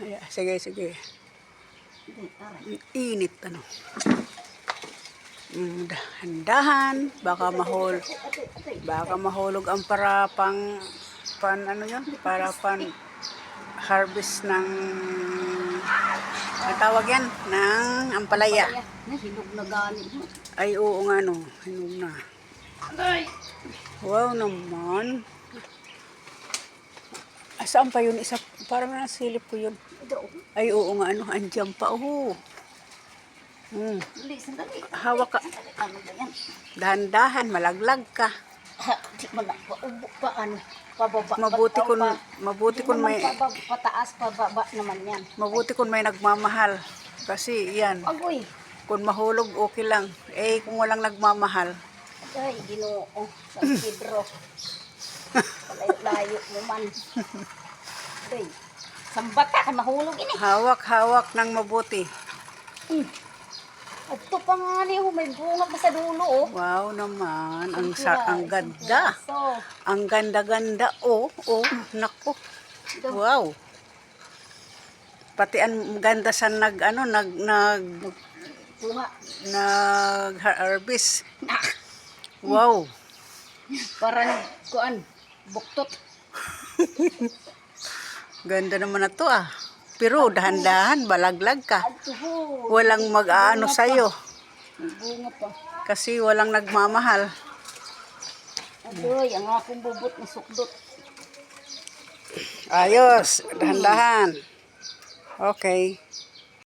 Yeah, sige, sige. Init, ano. Dahan-dahan, baka mahulog ang para ano yun, para harvest ng, ang tawag yan, ng ampalaya. Hinog na galing. Ay, oo nga, no, hinog na. Wow naman. Saan pa yun? Isa, parang nasilip ko yun. Ay, oo nga, ano, andyan pa, oh. Sandali. Hawak ka. Ano ba yan? Dahan-dahan, malaglag ka. Di mo na, paano? Pababa. Mabuti kung may, Pataas, pababa naman yan. mabuti kung may nagmamahal. Kasi yan, Agoy. kung mahulog, okay lang. Eh, kung walang nagmamahal, Ay, Ginoo. San Pedro. Layo mo man. Ay, sambata ka mahulog ini. hawak ng mabuti. Ito pa nga niyo, may bunga pa sa dulo, oh. Wow naman, ang ganda. So, Ang ganda-ganda, oh, nako. Wow. Pati ang ganda sa nag-harvest. Wow. parang, kuan, buktot. Ganda naman na to, ah. Pero dahan-dahan, balaglag ka. Atuho. Walang mag-aano sa'yo. May bunga pa. Kasi walang nagmamahal. Adoy, ang akong bubot na sukdot. Ayos, dahan-dahan. Okay.